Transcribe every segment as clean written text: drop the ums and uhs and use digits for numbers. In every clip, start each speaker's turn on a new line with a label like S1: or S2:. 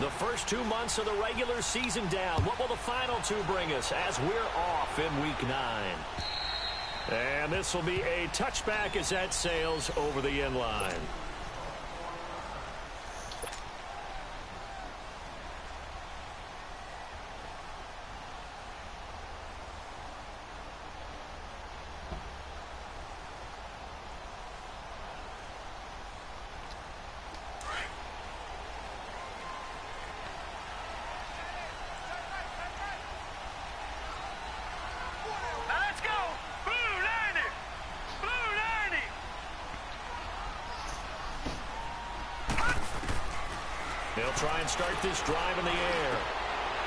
S1: The first 2 months of the regular season down. What will the final two bring us as we're off in Week 9? And this will be a touchback as that sails over the end line. They'll try and start this drive in the air.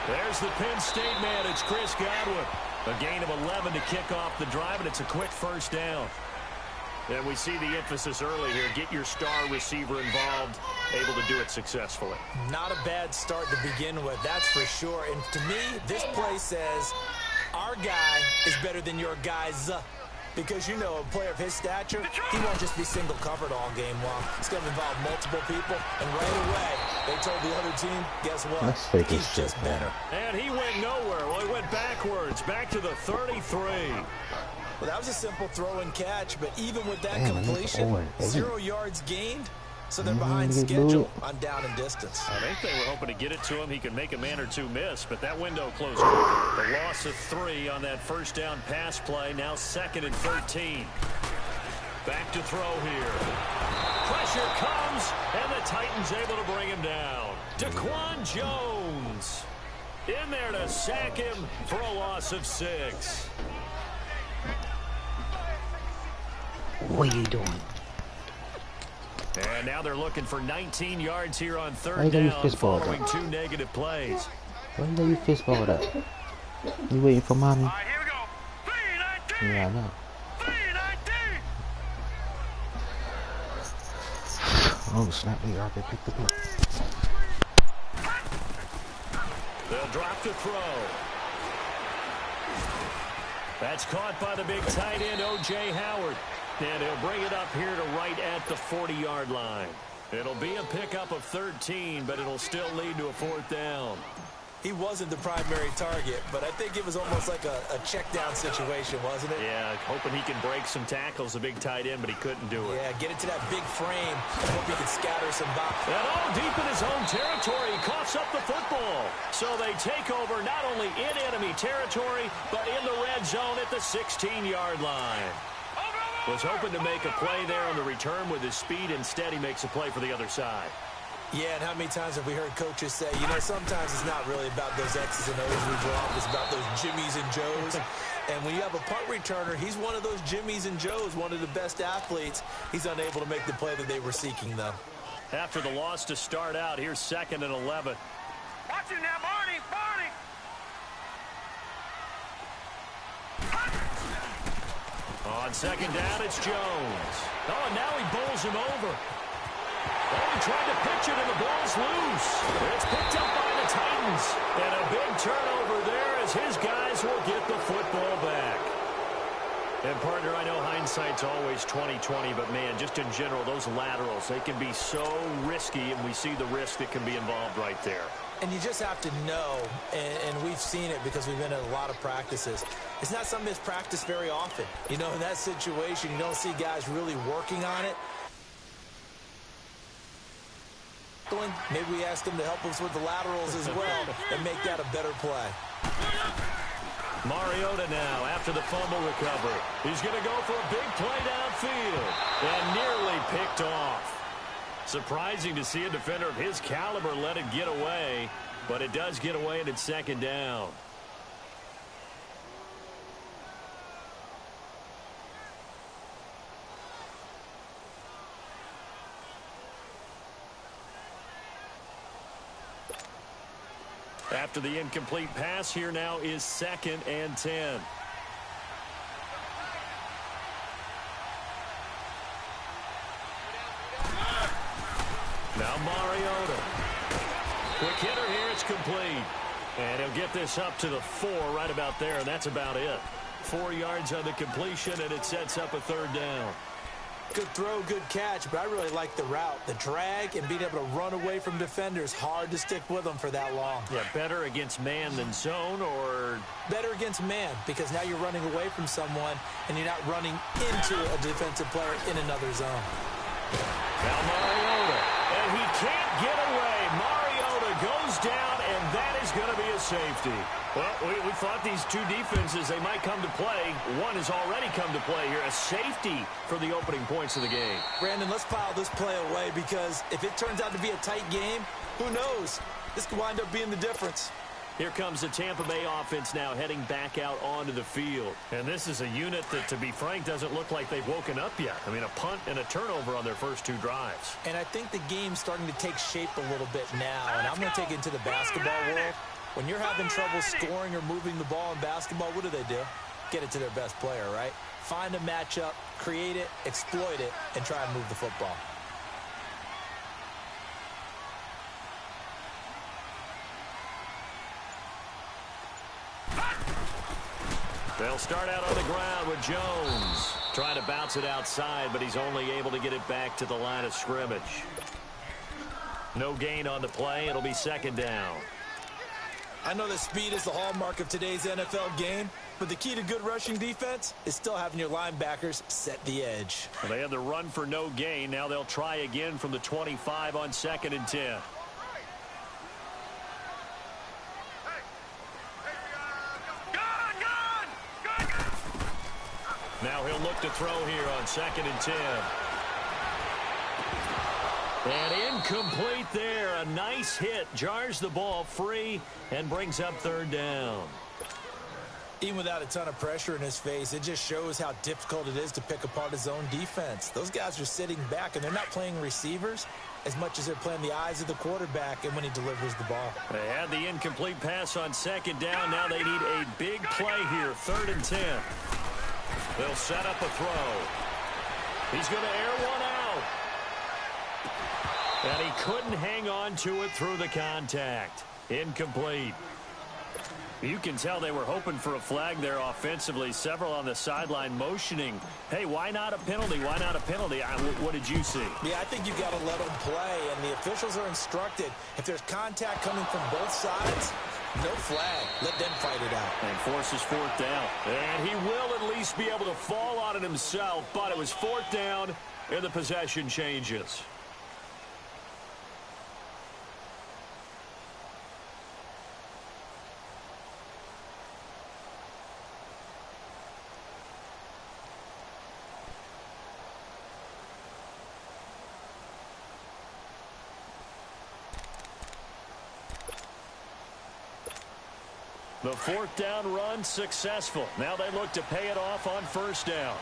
S1: There's the Penn State man. It's Chris Godwin. A gain of 11 to kick off the drive, and it's a quick first down. And we see the emphasis early here. Get your star receiver involved, able to do it successfully.
S2: Not a bad start to begin with, that's for sure. And to me, this play says our guy is better than your guy's. Because, you know, a player of his stature, he won't just be single covered all game long. It's going to involve multiple people. And right away, they told the other team, guess what? He's just better.
S1: And he went nowhere. Well, he went backwards, back to the 33.
S2: Well, that was a simple throw and catch. But even with that completion, 0 yards gained. So they're behind schedule on down and distance.
S1: I think they were hoping to get it to him. He could make a man or two miss, but that window closed quick. The loss of 3 on that first down pass play. Now 2nd and 13. Back to throw here. Pressure comes, and the Titans able to bring him down. Daquan Jones in there to sack him for a loss of 6.
S3: What are you doing?
S1: And now they're looking for 19 yards here on 3rd down following 2 negative plays.
S3: Why do you fist ball that? You waiting for mommy?
S4: All right, here we go. 3-19.
S3: Yeah, I know.
S4: 3-19.
S3: Oh, snap me out there, pick the up.
S1: They'll drop the throw. That's caught by the big tight end, O.J. Howard. And he'll bring it up here to right at the 40-yard line. It'll be a pickup of 13, but it'll still lead to a 4th down.
S2: He wasn't the primary target, but I think it was almost like a check-down situation, wasn't it?
S1: Yeah, hoping he can break some tackles, a big tight end, but he couldn't do it.
S2: Yeah, get it to that big frame. Hope he can scatter some box.
S1: And all deep in his own territory, he coughs up the football. So they take over not only in enemy territory, but in the red zone at the 16-yard line. Was hoping to make a play there on the return with his speed. Instead, he makes a play for the other side.
S2: Yeah, and how many times have we heard coaches say, you know, sometimes it's not really about those X's and O's we drop. It's about those Jimmies and Joes. And when you have a punt returner, he's one of those Jimmies and Joes, one of the best athletes. He's unable to make the play that they were seeking, though.
S1: After the loss to start out, here's 2nd and 11.
S4: Watch it now, Barney. Barney.
S1: On 2nd down, it's Jones. Oh, and now he bowls him over. Oh, he tried to pitch it, and the ball's loose. It's picked up by the Titans. And a big turnover there as his guys will get the football back. And, partner, I know hindsight's always 20/20, but, man, just in general, those laterals, they can be so risky, and we see the risk that can be involved right there.
S2: And you just have to know, and we've seen it because we've been at a lot of practices. It's not something that's practiced very often. You know, in that situation, you don't see guys really working on it. Maybe we ask them to help us with the laterals as well and make that a better play.
S1: Mariota now after the fumble recovery. He's going to go for a big play downfield and nearly picked off. Surprising to see a defender of his caliber let it get away, but it does get away and it's 2nd down. After the incomplete pass, here now is 2nd and 10. Now Mariota. Quick hitter here, it's complete. And he'll get this up to the 4 right about there, and that's about it. 4 yards on the completion, and it sets up a 3rd down.
S2: Good throw, good catch, but I really like the route. The drag and being able to run away from defenders, hard to stick with them for that long.
S1: Yeah, better against man than zone, or?
S2: Better against man, because now you're running away from someone and you're not running into a defensive player in another zone.
S1: Now Mariota, and he can't get away. Mariota goes down, and that is going to be a safety. Well, we thought these two defenses, they might come to play. One has already come to play here, a safety for the opening points of the game.
S2: Brandon, let's pile this play away, because if it turns out to be a tight game, who knows? This could wind up being the difference.
S1: Here comes the Tampa Bay offense now heading back out onto the field. And this is a unit that, to be frank, doesn't look like they've woken up yet. I mean, a punt and a turnover on their first two drives.
S2: And I think the game's starting to take shape a little bit now, and I'm going to take it into the basketball world. When you're having trouble scoring or moving the ball in basketball, what do? Get it to their best player, right? Find a matchup, create it, exploit it, and try and move the football.
S1: They'll start out on the ground with Jones. Trying to bounce it outside, but he's only able to get it back to the line of scrimmage. No gain on the play. It'll be second down.
S2: I know that speed is the hallmark of today's NFL game, but the key to good rushing defense is still having your linebackers set the edge.
S1: Well, they had the run for no gain. Now they'll try again from the 25 on 2nd and 10. Now he'll look to throw here on 2nd and 10. And incomplete there. A nice hit. Jars the ball free and brings up 3rd down.
S2: Even without a ton of pressure in his face, it just shows how difficult it is to pick apart his own defense. Those guys are sitting back, and they're not playing receivers as much as they're playing the eyes of the quarterback and when he delivers the ball.
S1: They had the incomplete pass on 2nd down. Now they need a big play here. 3rd and 10. They'll set up a throw. He's going to air one out. And he couldn't hang on to it through the contact. Incomplete. You can tell they were hoping for a flag there offensively. Several on the sideline motioning. Hey, why not a penalty? Why not a penalty? What did you see?
S2: Yeah, I think you've got to let them play, and the officials are instructed. If there's contact coming from both sides, no flag. Let them fight it out.
S1: And forces 4th down. And he will at least be able to fall on it himself, but it was 4th down, and the possession changes. The 4th down run successful. Now they look to pay it off on 1st down.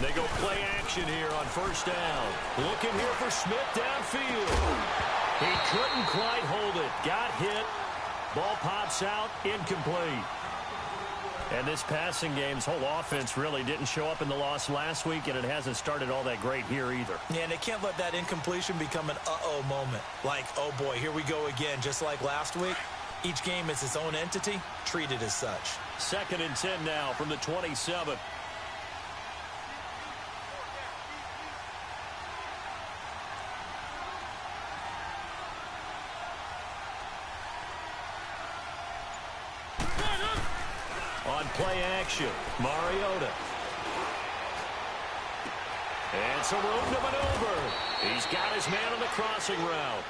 S1: They go play action here on 1st down. Looking here for Smith downfield. He couldn't quite hold it. Got hit. Ball pops out. Incomplete. And this passing game's whole offense really didn't show up in the loss last week, and it hasn't started all that great here either.
S2: Yeah, and they can't let that incompletion become an uh-oh moment. Like, oh boy, here we go again, just like last week. Each game is its own entity, treated as such.
S1: 2nd and 10 now from the 27. On play action, Mariota. And some room to maneuver. He's got his man on the crossing route.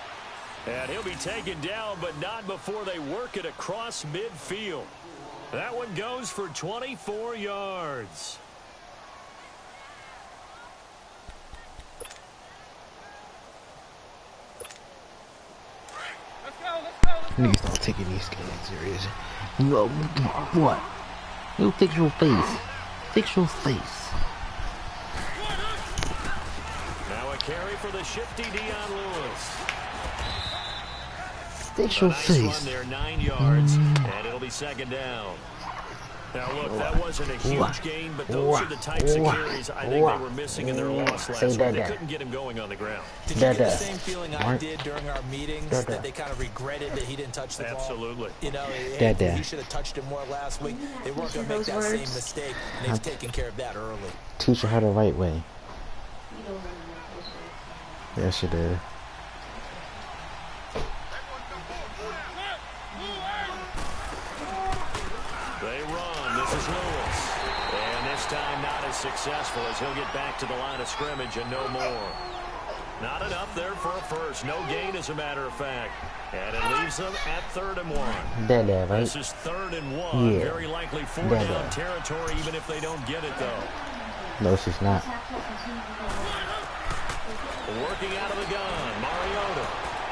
S1: And he'll be taken down, but not before they work it across midfield. That one goes for 24 yards.
S3: You need to start taking these games serious. What? You fix your face. Fix your face.
S1: Now a carry for the shifty Dion Lewis.
S3: Fix your
S1: Nice
S3: face.
S1: run there, 9 yards, and it'll be 2nd down. Now, look, that wasn't a huge gain, but those are the types of carries I think they were missing in their loss last week. They couldn't get him going on the ground.
S2: Did you get the same feeling I did during our meetings that they kind of regretted that he didn't touch the ball?
S1: Absolutely.
S2: You know, hey, he should have touched it more last week. They weren't going to make that same mistake, and they've taken care of that early.
S3: Teach her the right way. Yes, she did.
S1: They run. This is Lewis. And this time not as successful as he'll get back to the line of scrimmage and no more. Not enough there for a first. No gain, as a matter of fact. And it leaves them at 3rd and 1.
S3: Right?
S1: This is 3rd and 1. Yeah. Very likely 4-down territory, even if they don't get it, though.
S3: No, she's not.
S1: Working out of the gun, Mariota.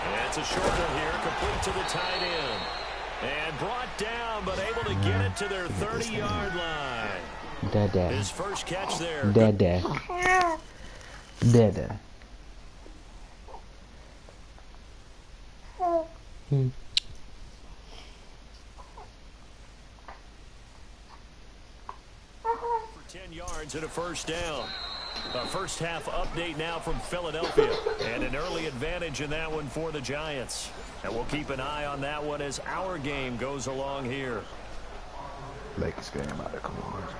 S1: And it's a short one here, complete to the tight end. And brought down, but able to get it to their 30-yard line. His first catch there.
S3: Dada.
S1: 10 yards and a first down. A first half update now from Philadelphia. And an early advantage in that one for the Giants. And we'll keep an eye on that one as our game goes along here.
S3: Lakers game out of course.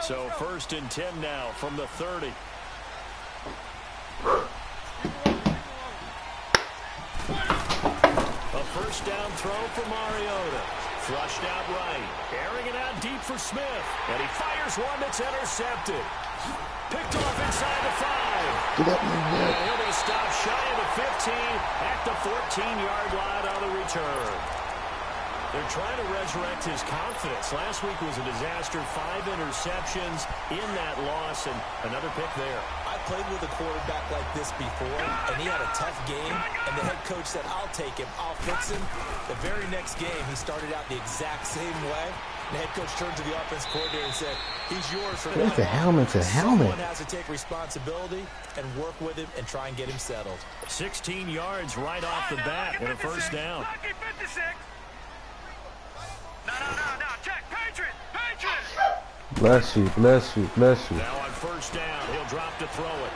S1: So 1st and 10 now from the 30. A first down throw for Mariota. Flushed out right. Airing it out deep for Smith. And he fires one that's intercepted. Picked off inside the 5. And he'll be stopped shy of the 15 at the 14-yard line on the return. They're trying to resurrect his confidence. Last week was a disaster. 5 interceptions in that loss, and another pick there.
S2: I played with a quarterback like this before, and he had a tough game, and the head coach said, I'll take him, I'll fix him. The very next game, he started out the exact same way. The head coach turned to the offense coordinator and said, he's yours for that.
S3: It's a helmet, it's a helmet.
S2: Someone has to take responsibility and work with him and try and get him settled.
S1: 16 yards right off the bat and a first down.
S4: No, check, Patriot.
S3: Bless you.
S1: Now on first down, he'll drop to throw it.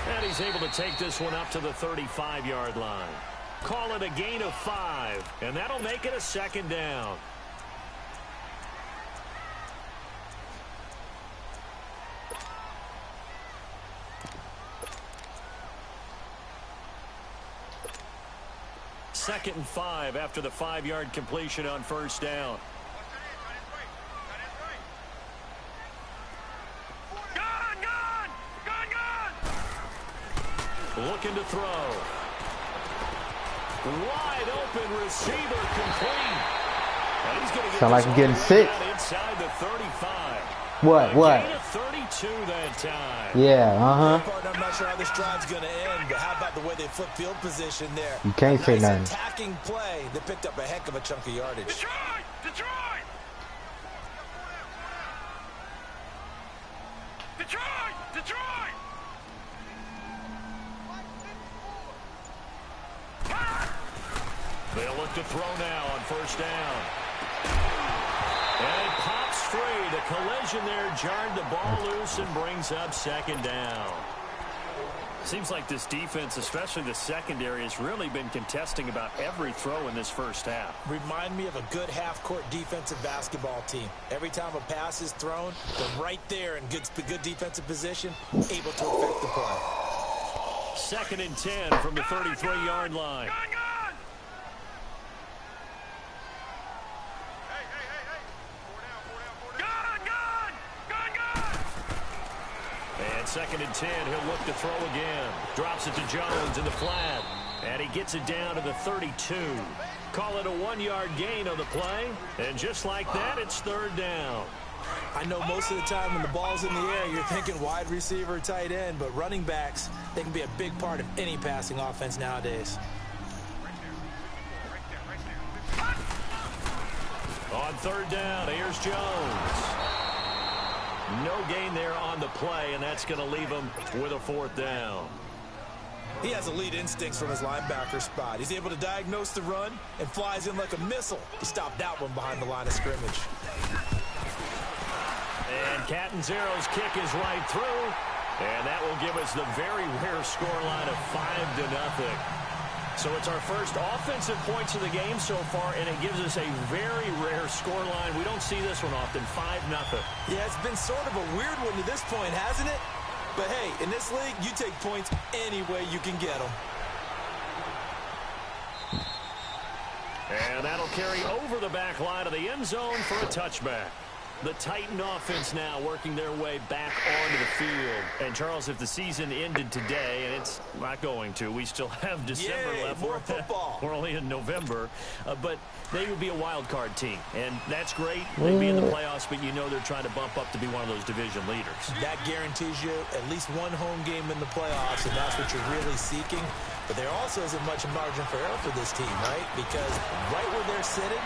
S1: And he's able to take this one up to the 35-yard line. Call it a gain of 5, and that'll make it a 2nd down. Second and 5 after the 5-yard completion on first down. Looking to throw. Wide open receiver complete. And he's going to get
S3: sound like I'm getting sick.
S1: Inside the 35.
S3: What?
S1: Gain of 32 that time.
S3: Yeah,
S2: I'm not sure how this drive's going to end, but how about the way they flip field position there?
S3: You can't say nothing.
S2: Attacking play that picked up a heck of a chunk of yardage.
S4: Detroit!
S1: They'll look to throw now on first down. And it pops free. The collision there jarred the ball loose and brings up 2nd down. Seems like this defense, especially the secondary, has really been contesting about every throw in this first half.
S2: Remind me of a good half-court defensive basketball team. Every time a pass is thrown, they're right there in good defensive position, able to affect the play.
S1: 2nd and 10 from the 33-yard line. And 2nd and 10, he'll look to throw again. Drops it to Jones in the flat. And he gets it down to the 32. Call it a 1-yard gain on the play. And just like that, it's 3rd down.
S2: I know most of the time when the ball's in the air, you're thinking wide receiver, tight end, but running backs, they can be a big part of any passing offense nowadays.
S1: On 3rd down, here's Jones. No gain there on the play, and that's going to leave him with a 4th down.
S2: He has elite instincts from his linebacker spot. He's able to diagnose the run and flies in like a missile to stop that one behind the line of scrimmage.
S1: And Catanzaro's kick is right through. And that will give us the very rare scoreline of 5-0. So it's our first offensive points of the game so far, and it gives us a very rare scoreline. We don't see this one often, 5-0.
S2: Yeah, it's been sort of a weird one to this point, hasn't it? But hey, in this league, you take points any way you can get them.
S1: And that'll carry over the back line of the end zone for a touchback. The Titan offense now working their way back onto the field. And, Charles, if the season ended today, and it's not going to, we still have December left.
S2: More football.
S1: We're only in November. But they would be a wild card team. And that's great. They'd be in the playoffs, but you know they're trying to bump up to be one of those division leaders.
S2: That guarantees you at least one home game in the playoffs, and that's what you're really seeking. But there also isn't much margin for error for this team, right? Because right where they're sitting,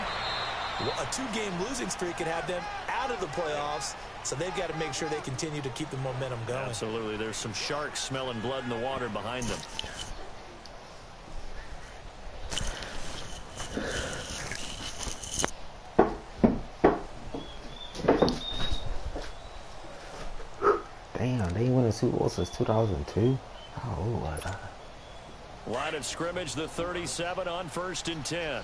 S2: a 2-game losing streak could have them out of the playoffs, so they've got to make sure they continue to keep the momentum going.
S1: Absolutely. There's some sharks smelling blood in the water behind them.
S3: Damn, they ain't winning Super Bowl since 2002. Oh my God.
S1: Line of scrimmage, the 37 on 1st and 10.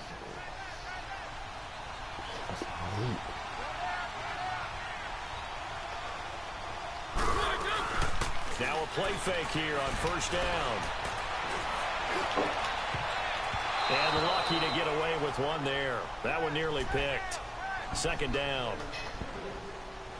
S1: Now a play fake here on 1st down. And lucky to get away with one there. That one nearly picked. 2nd down.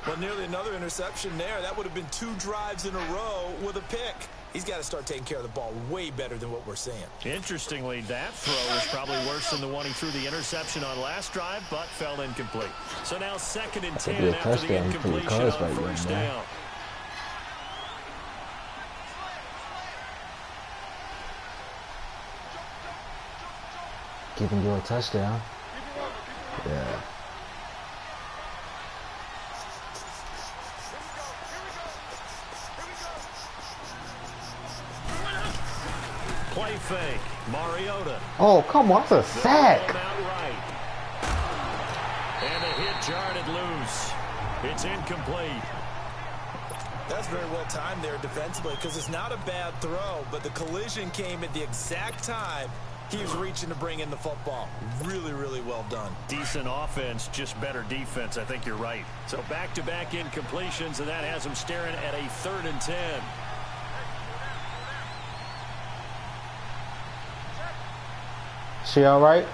S2: But nearly another interception there. That would have been 2 drives in a row with a pick. He's got to start taking care of the ball way better than what we're seeing.
S1: Interestingly, that throw is probably worse than the one he threw the interception on last drive, but fell incomplete. So now 2nd and 10 after the incompletion on 1st down.
S3: Giving you a touchdown. Yeah.
S1: Play fake. Mariota.
S3: Oh, come on. That's a sack.
S1: Right. And the hit jarred loose. It's incomplete.
S2: That's very well timed there defensively because it's not a bad throw, but the collision came at the exact time he was reaching to bring in the football. Really, really well done.
S1: Decent offense, just better defense. I think you're right. So back-to-back incompletions, and that has him staring at a 3rd and 10.
S3: She all right?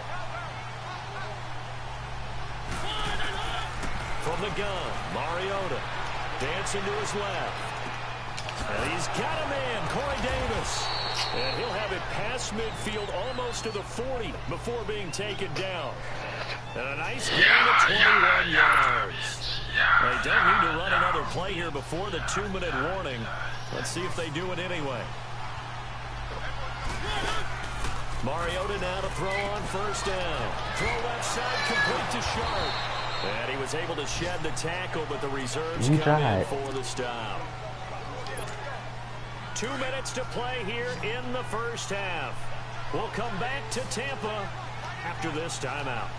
S1: From the gun, Mariota dancing to his left. And he's got a man, Corey Davis. And he'll have it past midfield almost to the 40 before being taken down. And a nice gain of 21 yards. They don't need to run another play here before the 2-minute warning. Let's see if they do it anyway. Mariota now to throw on 1st down. Throw left side, complete to Sharp. And he was able to shed the tackle, but the reserves come in for the stop. 2 minutes to play here in the 1st half. We'll come back to Tampa after this timeout.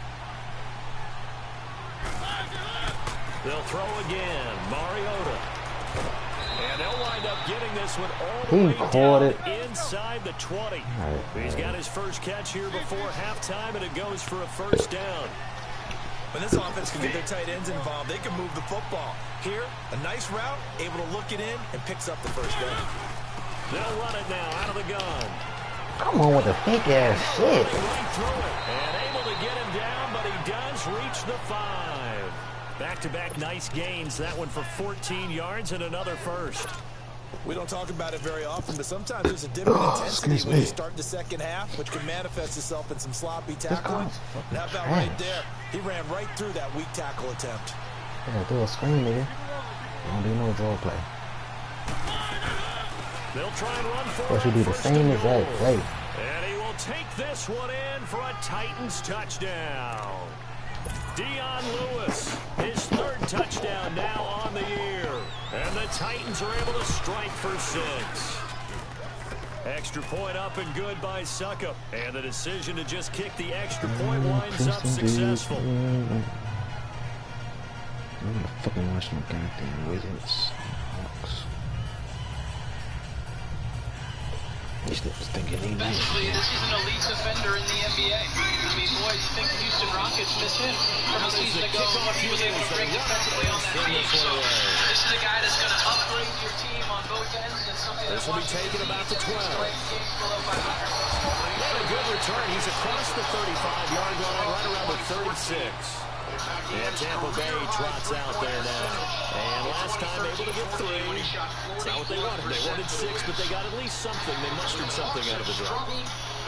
S1: They'll throw again. Mariota. And they'll wind up getting this one all the way down inside the 20. He's got his first catch here before halftime, and it goes for a 1st down.
S2: When this offense can get their tight ends involved, they can move the football. Here, a nice route, able to look it in, and picks up the 1st down.
S1: They'll run it now out of the gun.
S3: Come on with the fake ass shit.
S1: Right through it, and able to get him down, but he does reach the 5. Back-to-back nice gains. That one for 14 yards and another 1st.
S2: We don't talk about it very often, but sometimes there's a dip in intensity when you start the 2nd half, which can manifest itself in some sloppy tackling. And how about right there? He ran right through that weak tackle attempt.
S3: Yeah, throw a screen, nigga. Don't do no draw play.
S1: They'll try and run for it.
S3: Or should do the same exact play.
S1: And he will take this one in for a Titans touchdown. Dion Lewis, his 3rd touchdown now on the year. And the Titans are able to strike for 6. Extra point up and good by Suckup. And the decision to just kick the extra point winds up successful.
S3: I'm gonna fucking watch my goddamn Wizards.
S5: Defensively, this is an elite defender in the NBA. I mean, boy, you think the Houston Rockets miss him from a season ago when he was able to break defensively on that team. So this is a guy that's going to upgrade your team on both ends. And it's something
S1: this will be taken about the 12. What a good return. He's across the 35-yard line, right around the 36. And Tampa Bay trots out there now. And last time able to get 3. It's not what they wanted. They wanted 6, but they got at least something. They mustered something out of the drop.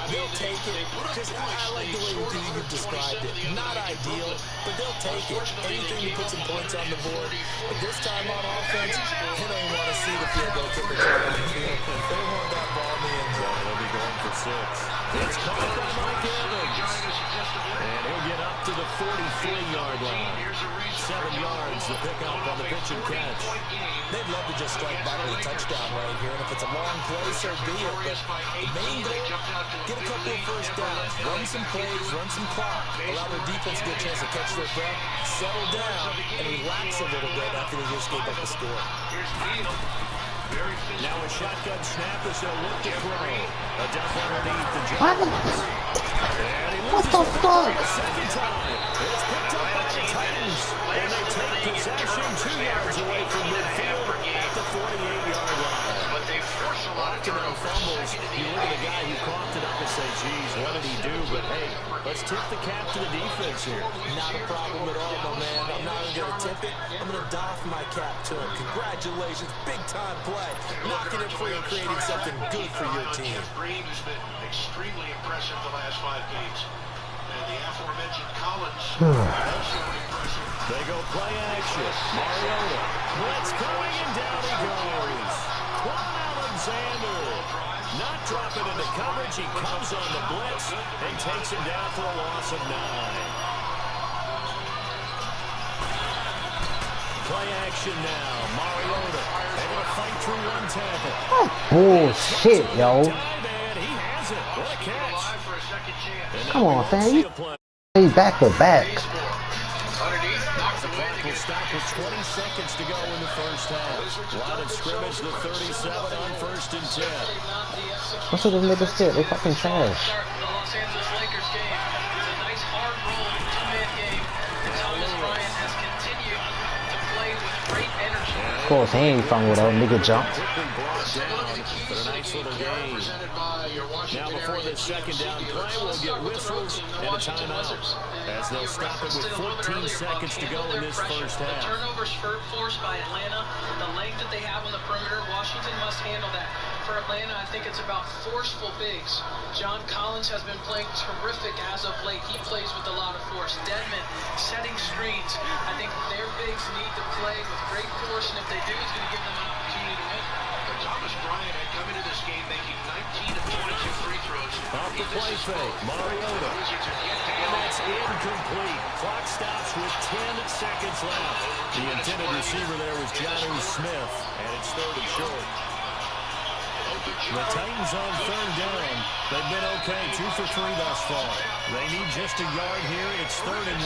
S2: They'll take it. Just, I like the way you've described it. Not ideal, but they'll take it. Anything to put some points on the board. But this time on offense, they don't want to see the field goal kicker on the field. They want that ball in the end zone.
S1: They'll be going for 6. It's caught by Mike Evans. And he'll get up to the 43-yard line. 7 yards to pick up on the pitch and catch.
S2: They'd love to just strike back with a touchdown right here. And if it's a long play, so be it. But the main goal, get a couple of first downs. Run some plays, run some clock. Allow their defense to get a chance to catch their breath, settle down, and relax a little bit after they just gave up the score.
S1: Now a shotgun snap as they'll look to throw. A dump underneath the Jones.
S3: What the fuck?
S1: Second time. It's picked up by the Titans. And they take possession 2 yards away from midfield at the 48-yard line. Often on fumbles, you look at the guy who coughed it up and say, geez, what did he do? But hey, let's tip the cap to the defense here.
S2: Not a problem at all, my man. I'm not going to tip it. I'm going to doff my cap to him. Congratulations. Big-time play. Knocking it free and creating something good for your team.
S6: Green has been extremely impressive the last 5 games. And the aforementioned Collins also impressive.
S1: They go play action. Mariota. Blitz coming and down he goes. Quan Alexander. Not dropping into coverage. He comes on the blitz and takes him down for a loss of 9. Play action now. Mariota able to fight through one tackle.
S3: Oh, bullshit, yo.
S1: And he has it. What a catch.
S3: Come on, fam. You play back to back.
S1: The clock will stop with 20 seconds to go in the first half. Line of scrimmage, the 37 on 1st and 10.
S3: What's with them niggas fit? They fucking trash.
S5: The Los Angeles Lakers game. It's a nice hard roll, 2-man game. And Thomas Bryant has continued to play with great energy.
S3: Of course, he ain't from with a nigga jump.
S1: Quickly brought down for a nice little game. Now before this second down play, we'll get whistles and a timeout as they'll stop it with 14 seconds to go in this first half.
S5: The turnovers forced by Atlanta, the length that they have on the perimeter, Washington must handle that. For Atlanta, I think it's about forceful bigs. John Collins has been playing terrific as of late. He plays with a lot of force. Dedmon setting screens. I think their bigs need to play with great force, and if they do, it's going to give them an opportunity to win.
S6: Thomas Bryant had come into this game making 19 of 22 free throws.
S1: Off the play fake, Mariota. And that's incomplete. Clock stops with 10 seconds left. The intended receiver there was Jonnu Smith, and it's 3rd and short. The Titans on 3rd down. They've been okay, 2 for 3 thus far. They need just a yard here. It's 3rd and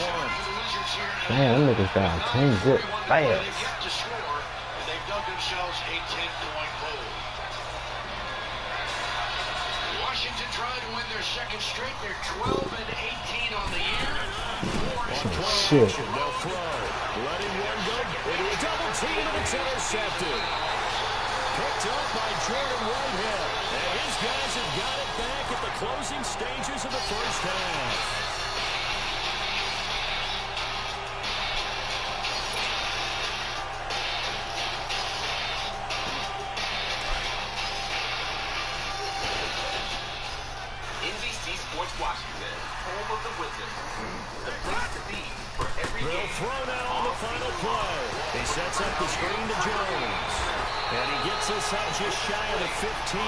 S1: 1.
S3: Man, them niggas got 10 zip fast.
S6: They've dug themselves a 10-point hole. Washington trying to win their second straight. They're 12 and 18 on the year.
S3: Shit.
S1: They'll throw. Letting one go. Into a double team, and it's intercepted. Picked up by Jordan Whitehead. And his guys have got it back at the closing stages of the first half.
S7: Washington, home of the Wizards. The place to be for every game.
S1: They'll throw now on the final play. He sets up the screen to Jones. And he gets us up just shy of the 15.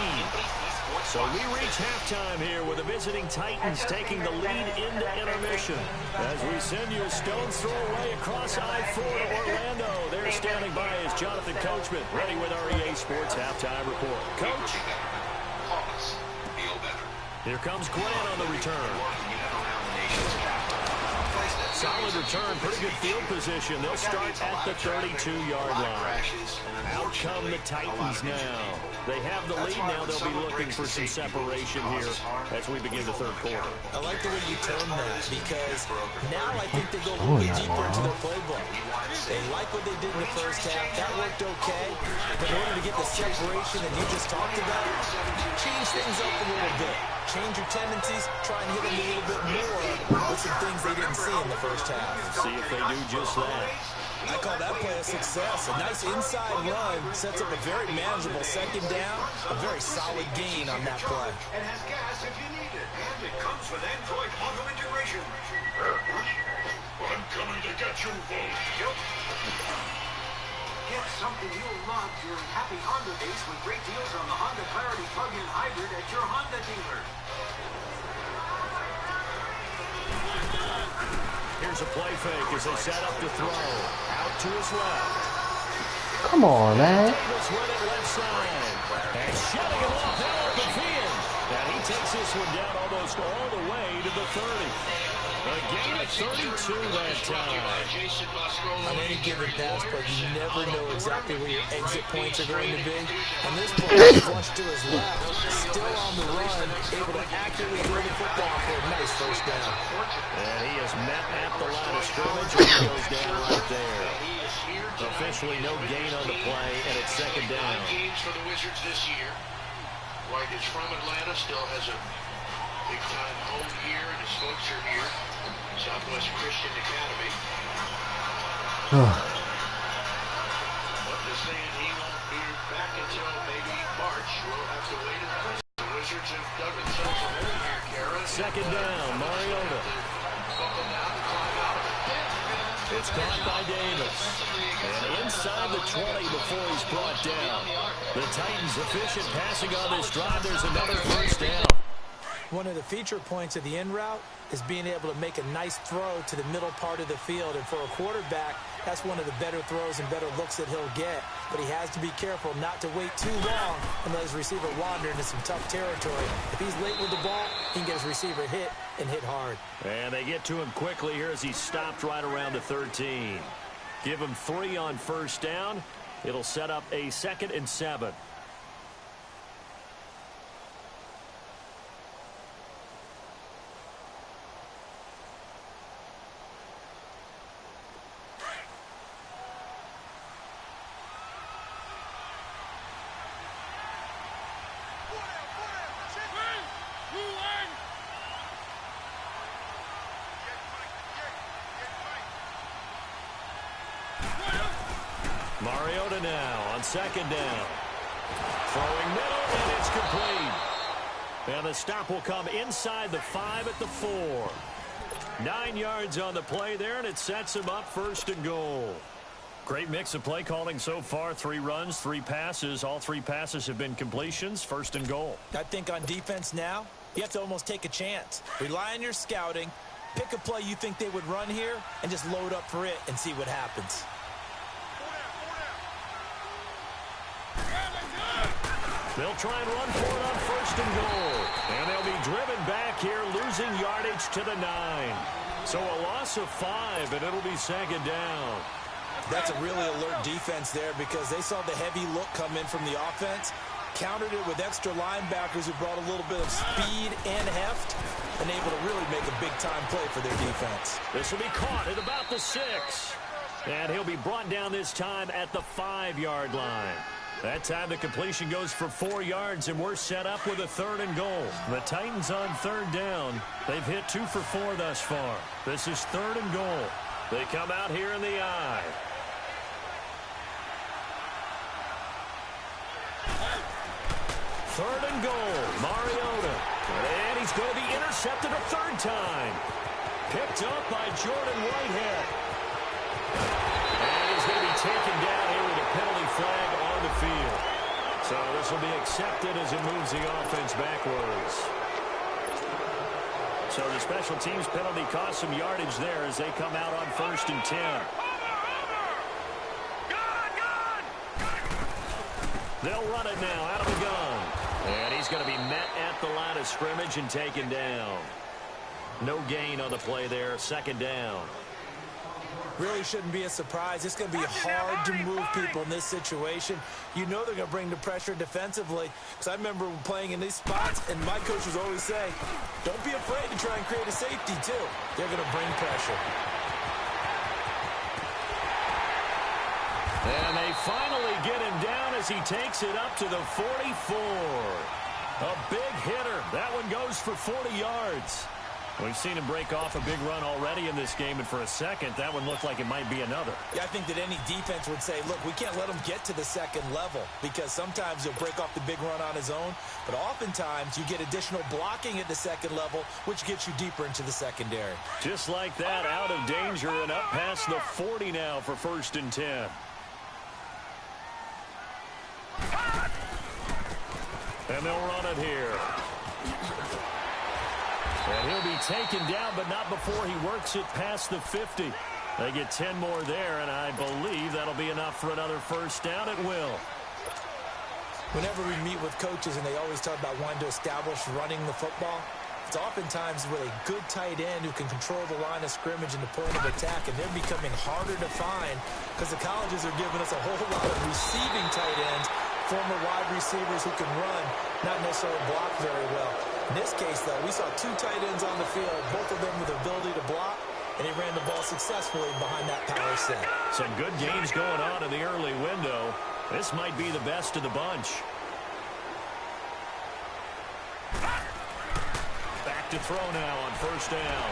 S1: So we reach halftime here with the visiting Titans taking the lead into intermission. As we send you a stone's throw away across I-4 to Orlando. There standing by is Jonathan Coachman, ready with our EA Sports Halftime Report. Coach? Here comes Grant on the return. Solid return, pretty good field position. They'll start at the 32-yard line. Out come the Titans now. They have the lead now. They'll be looking for some separation here as we begin the third quarter.
S2: I like the way you term that because now I think they go a little bit deeper into their playbook. They like what they did in the first half. That worked okay. But in order to get the separation that you just talked about, change things up a little bit. Change your tendencies. Try and hit them a little bit more with some things they didn't see in the first half.
S1: See if they do just that.
S2: I call that play a success. A nice inside run sets up a very manageable second down. A very solid gain on that play.
S6: And has gas if you need it. And it comes with Android Auto Integration. I'm coming to get you, folks. Yep. Get something you'll love during Happy Honda Days with great deals on the Honda Clarity Plug-in Hybrid at your Honda dealer.
S1: Here's a play fake as they set up to throw. Out to his left.
S3: Come on, man.
S1: Davis with it left side. And shutting him off out of the field. And he takes this one down almost all the way to the 30. A gain of 32 that time.
S2: On any given pass, but you never know exactly where your exit points are going to be. And this play flushed to his left, still on the run, able to accurately throw the football for a nice first down.
S1: And he is met at the line of scrimmage, and he goes down right there. Officially no gain on the play, and it's second down.
S6: Games for the Wizards this year. White is from Atlanta, still has a big-time home here, and his folks are here. Southwest Christian Academy. But they're saying he won't be back until maybe March. We'll have to wait and see. The Wizards have dug themselves a hole here, Kara.
S1: Second down, Mariota.
S6: Buckle down and climb out of it.
S1: It's caught by Davis. And inside the 20 before he's brought down. The Titans efficient passing on this drive. There's another first down.
S2: One of the feature points of the in route is being able to make a nice throw to the middle part of the field. And for a quarterback, that's one of the better throws and better looks that he'll get. But he has to be careful not to wait too long and let his receiver wander into some tough territory. If he's late with the ball, he can get his receiver hit and hit hard.
S1: And they get to him quickly here as he stopped right around the 13. Give him 3 on first down. It'll set up a 2nd and 7. Mariota now on second down. Throwing middle, and it's complete. And the stop will come inside the 5 at the 4. 9 yards on the play there, and it sets him up 1st and goal. Great mix of play calling so far. 3 runs, 3 passes. All 3 passes have been completions. 1st and goal.
S2: I think on defense now, you have to almost take a chance. Rely on your scouting. Pick a play you think they would run here, and just load up for it and see what happens.
S1: They'll try and run for it on 1st and goal. And they'll be driven back here, losing yardage to the 9. So a loss of 5, and it'll be 2nd down.
S2: That's a really alert defense there because they saw the heavy look come in from the offense, countered it with extra linebackers who brought a little bit of speed and heft, and able to really make a big-time play for their defense.
S1: This will be caught at about the 6. And he'll be brought down this time at the 5-yard line. That time the completion goes for 4 yards, and we're set up with a 3rd and goal. The Titans on 3rd down. They've hit 2 for 4 thus far. This is 3rd and goal. They come out here in the I. Third and goal, Mariota. And he's going to be intercepted a 3rd time. Picked up by Jordan Whitehead. And he's going to be taken down here with a penalty flag on the field. So this will be accepted as it moves the offense backwards. So the special teams penalty cost some yardage there as they come out on 1st and 10. They'll run it now out of the gun. And he's going to be met at the line of scrimmage and taken down. No gain on the play there. Second down.
S2: Really shouldn't be a surprise. It's going to be hard to move people in this situation. You know they're going to bring the pressure defensively. Because I remember playing in these spots, and my coaches always say, don't be afraid to try and create a safety, too. They're going to bring pressure.
S1: And they finally get him down as he takes it up to the 44. A big hitter. That one goes for 40 yards. We've seen him break off a big run already in this game, and for a second, that one looked like it might be another.
S2: Yeah, I think that any defense would say, look, we can't let him get to the second level because sometimes he'll break off the big run on his own, but oftentimes you get additional blocking at the second level, which gets you deeper into the secondary.
S1: Just like that, out of danger and up past the 40 now for 1st and 10. And they'll run it here. And he'll be taken down, but not before he works it past the 50. They get 10 more there, and I believe that'll be enough for another first down. It will.
S2: Whenever we meet with coaches and they always talk about wanting to establish running the football, it's oftentimes with a good tight end who can control the line of scrimmage and the point of attack, and they're becoming harder to find because the colleges are giving us a whole lot of receiving tight ends, former wide receivers who can run, not necessarily block very well. In this case, though, we saw 2 tight ends on the field, both of them with the ability to block, and he ran the ball successfully behind that power set.
S1: Some good games going on in the early window. This might be the best of the bunch. Back to throw now on first down.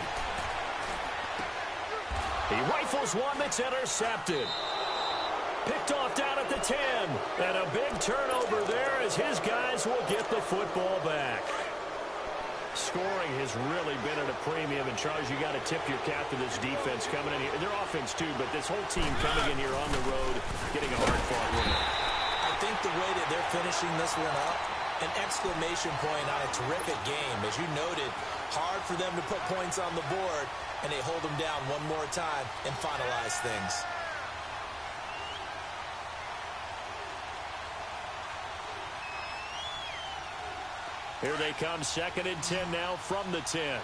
S1: He rifles one that's intercepted. Picked off down at the 10. And a big turnover there as his guys will get the football back. Scoring has really been at a premium, and Charles, you got to tip your cap to this defense coming in here. Their offense, too, but this whole team coming in here on the road, getting a hard-fought win.
S2: I think the way that they're finishing this one up, an exclamation point on a terrific game. As you noted, hard for them to put points on the board, and they hold them down one more time and finalize things.
S1: Here they come, 2nd and 10 now from the 10.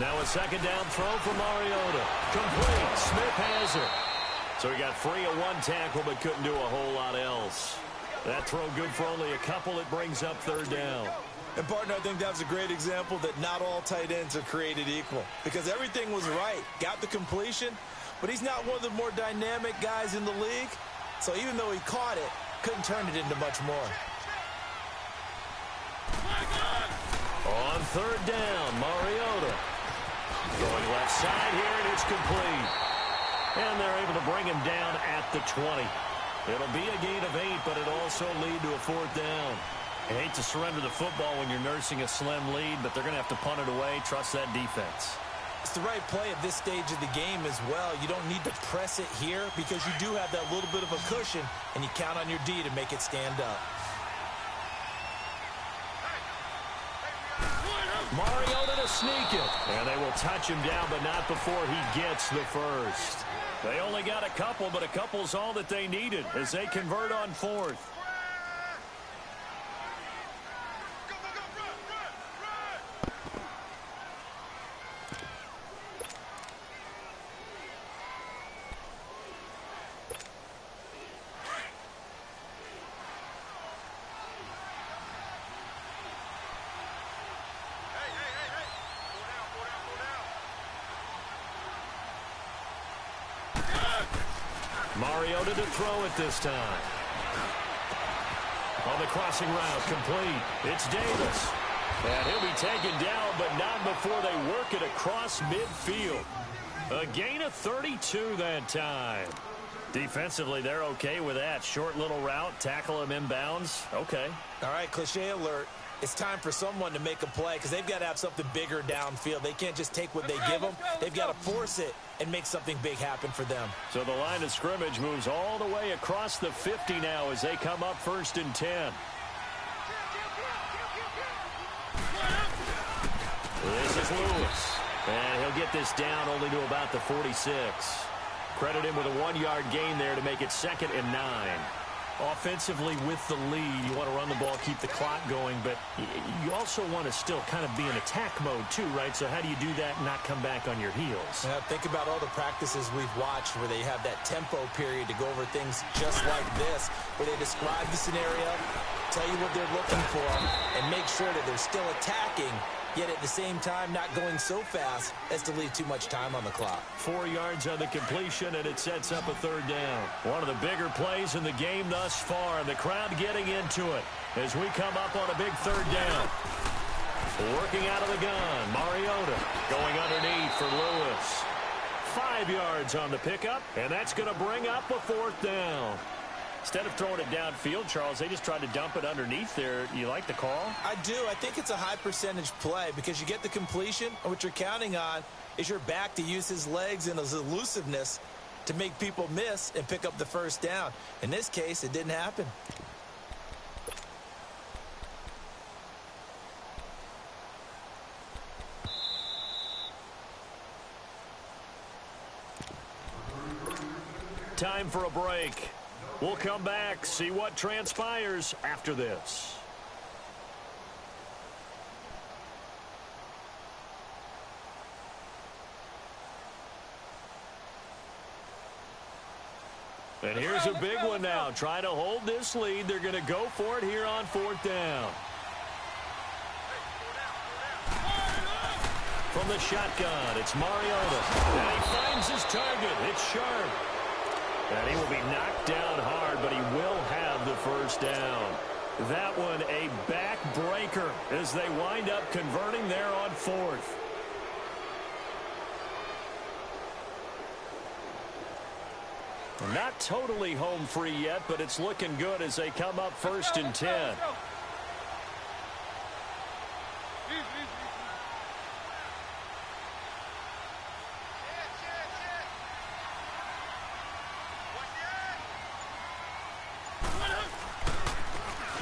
S1: Now a second down throw for Mariota. Complete. Smith has it. So he got free of 1 tackle but couldn't do a whole lot else. That throw good for only a couple. It brings up 3rd down.
S2: And, partner, I think that was a great example that not all tight ends are created equal because everything was right. Got the completion, but he's not one of the more dynamic guys in the league. So even though he caught it, couldn't turn it into much more.
S1: On 3rd down, Mariota. Going left side here, and it's complete. And they're able to bring him down at the 20. It'll be a gain of 8, but it'll also lead to a 4th down. I hate to surrender the football when you're nursing a slim lead, but they're going to have to punt it away. Trust that defense.
S2: It's the right play at this stage of the game as well. You don't need to press it here because you do have that little bit of a cushion, and you count on your D to make it stand up.
S1: Mariota to sneak it. And they will touch him down, but not before he gets the first. They only got a couple, but a couple's all that they needed as they convert on 4th. Mariota to throw it this time. On the crossing route, complete. It's Davis. And he'll be taken down, but not before they work it across midfield. A gain of 32 that time. Defensively, they're okay with that. Short little route, tackle him inbounds. Okay.
S2: All right, cliche alert. It's time for someone to make a play because they've got to have something bigger downfield. They can't just take what they give them. They've got to force it and make something big happen for them.
S1: So the line of scrimmage moves all the way across the 50 now as they come up 1st and 10. This is Lewis. And he'll get this down only to about the 46. Credit him with a 1-yard gain there to make it 2nd and 9. Offensively with the lead, you want to run the ball, keep the clock going, but you also want to still kind of be in attack mode too, right? So how do you do that and not come back on your heels?
S2: Yeah, think about all the practices we've watched where they have that tempo period to go over things just like this, where they describe the scenario, tell you what they're looking for, and make sure that they're still attacking, yet at the same time not going so fast as to leave too much time on the clock.
S1: 4 yards on the completion, and it sets up a 3rd down. One of the bigger plays in the game thus far, and the crowd getting into it as we come up on a big 3rd down. Working out of the gun, Mariota going underneath for Lewis. 5 yards on the pickup, and that's going to bring up a 4th down. Instead of throwing it downfield, Charles, they just tried to dump it underneath there. You like the call?
S2: I do. I think it's a high percentage play because you get the completion, and what you're counting on is your back to use his legs and his elusiveness to make people miss and pick up the 1st down. In this case, it didn't happen.
S1: Time for a break. We'll come back, see what transpires after this. And here's a big one now. Trying to hold this lead. They're going to go for it here on 4th down. From the shotgun, it's Mariota. And he finds his target. It's Sharp. And he will be knocked down hard, but he will have the 1st down. That one a backbreaker as they wind up converting there on 4th. Not totally home free yet, but it's looking good as they come up 1st and 10.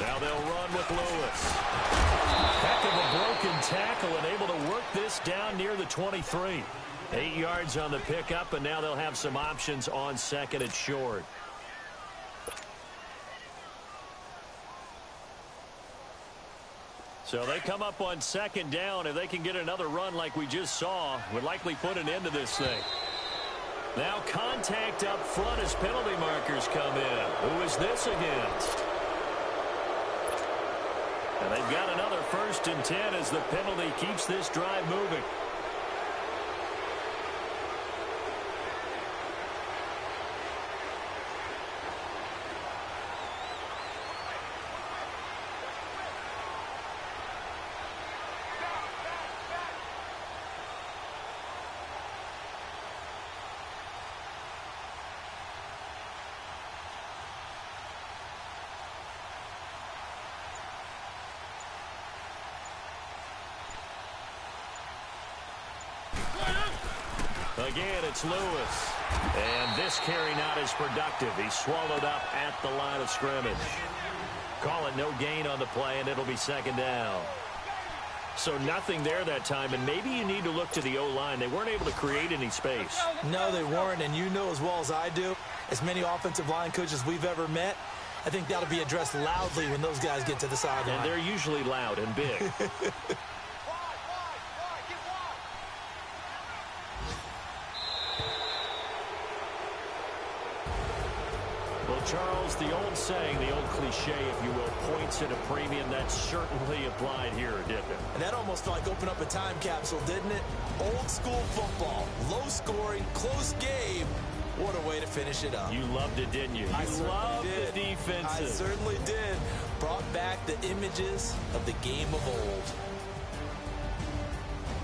S1: Now they'll run with Lewis. Heck of a broken tackle and able to work this down near the 23. 8 yards on the pickup, and now they'll have some options on 2nd and short. So they come up on 2nd down. If they can get another run like we just saw, would likely put an end to this thing. Now contact up front as penalty markers come in. Who is this against? And they've got another 1st and 10 as the penalty keeps this drive moving. Again, it's Lewis. And this carry not as productive. He's swallowed up at the line of scrimmage. Call it no gain on the play, and it'll be 2nd down. So nothing there that time, and maybe you need to look to the O-line. They weren't able to create any space.
S2: No, they weren't, and you know as well as I do, as many offensive line coaches we've ever met, I think that'll be addressed loudly when those guys get to the sideline.
S1: And they're usually loud and big. Charles, the old saying, the old cliche, if you will, points at a premium, that's certainly applied here, didn't it?
S2: And that almost felt like opened up a time capsule, didn't it? Old school football, low scoring, close game. What a way to finish it up.
S1: You loved it, didn't you? You loved the defenses.
S2: I certainly did. Brought back the images of the game of old.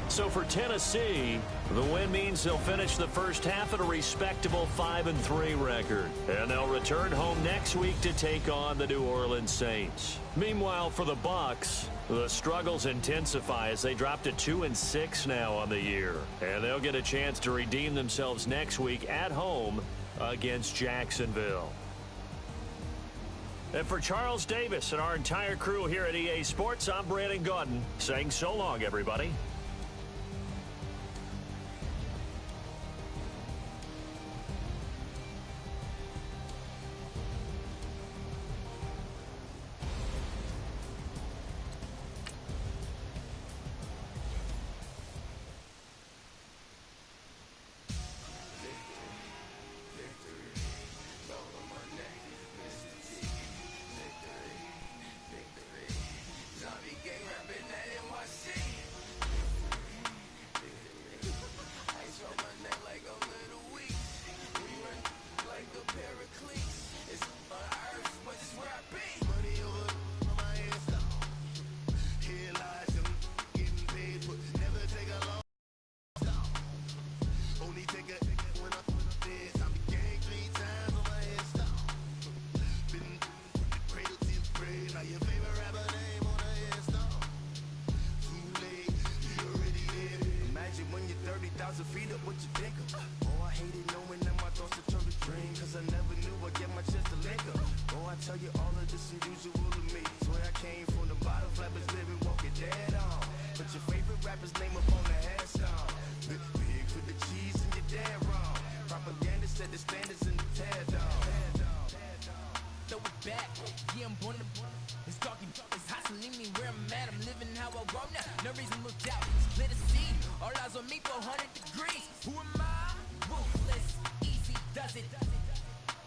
S1: So for Tennessee, the win means they'll finish the first half at a respectable 5-3 record. And they'll return home next week to take on the New Orleans Saints. Meanwhile, for the Bucs, the struggles intensify as they drop to 2-6 now on the year. And they'll get a chance to redeem themselves next week at home against Jacksonville. And for Charles Davis and our entire crew here at EA Sports, I'm Brandon Gaudin saying so long, everybody.
S8: so feed up what you think of. Oh, I hated knowing that my thoughts would turn to dream, cause I never knew I'd get my chance to link up. Oh, I tell you all of this unusual to me. Swear I came from the bottom, flappers living, walking dead on. But your favorite rapper's name up on the headstone. Big for the cheese and you're dead wrong. Propaganda set the standards in the tear down.
S9: Throw it back, yeah, I'm born to. It's talking, it's hustling me where I'm at. I'm living how I want now. No reason to look out, it's clear to see. All eyes on me for 100 degrees. Who am I? Ruthless, easy does it.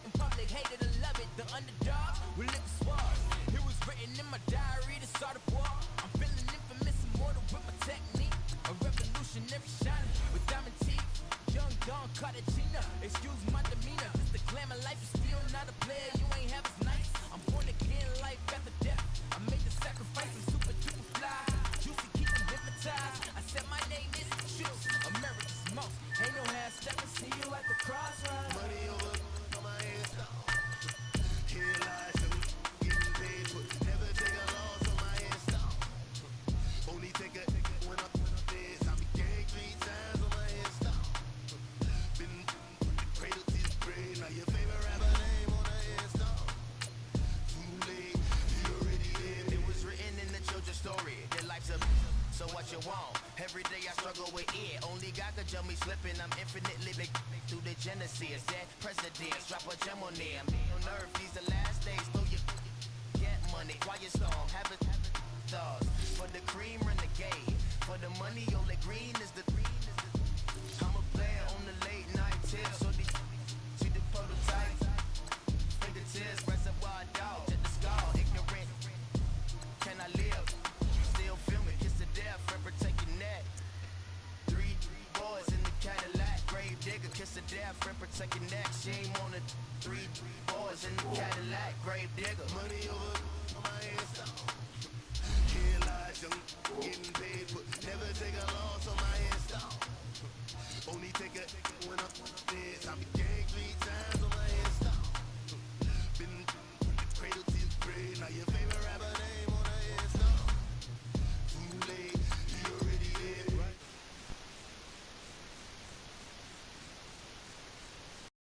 S9: In public, hated or love it. The underdogs will live swabs. It was written in my diary to start a war. I'm feeling infamous, immortal with my technique. A revolutionary shining with diamond teeth. Young Don Cartagena, excuse my demeanor. It's the glamour life, you still not a player. You ain't half as nice. I'm born again, life after death. I made the sacrifice, I'm super duper fly. Juicy, keep them hypnotized. I said my name is Juice, America's most. Ain't no half stepping, see you at the crossroads.
S8: Money over on my hands down. Here lies some getting paid, but never take a loss on my hands down. Only take a when I'm dead. I be gang 3 times on my hands down. Been cradle to the grave. Now your favorite rapper name on the hands down. Too late, you already dead. It was written in the children's story. Their life's a so what you want? Every day I struggle with it. Only God could jump me slipping. I'm infinitely big through the genesis. That presidents drop a gem on them. On earth, these the last days. Throw your get money. Quiet storm, have it thoughts. For the cream renegade. For the money, only green is the green. I'm a player on the late night tips. So the see the prototype. Fingertips, reservoir dog. Check the skull, ignorant. Can I live? Still filming, kiss the death, friend protect your neck. 3 boys in the Cadillac, grave digger, kiss the death, friend protect your neck. Shame on the 3 boys in the Cadillac, grave digger. Money over on my hands down. Here lies young, getting paid, but never take a loss.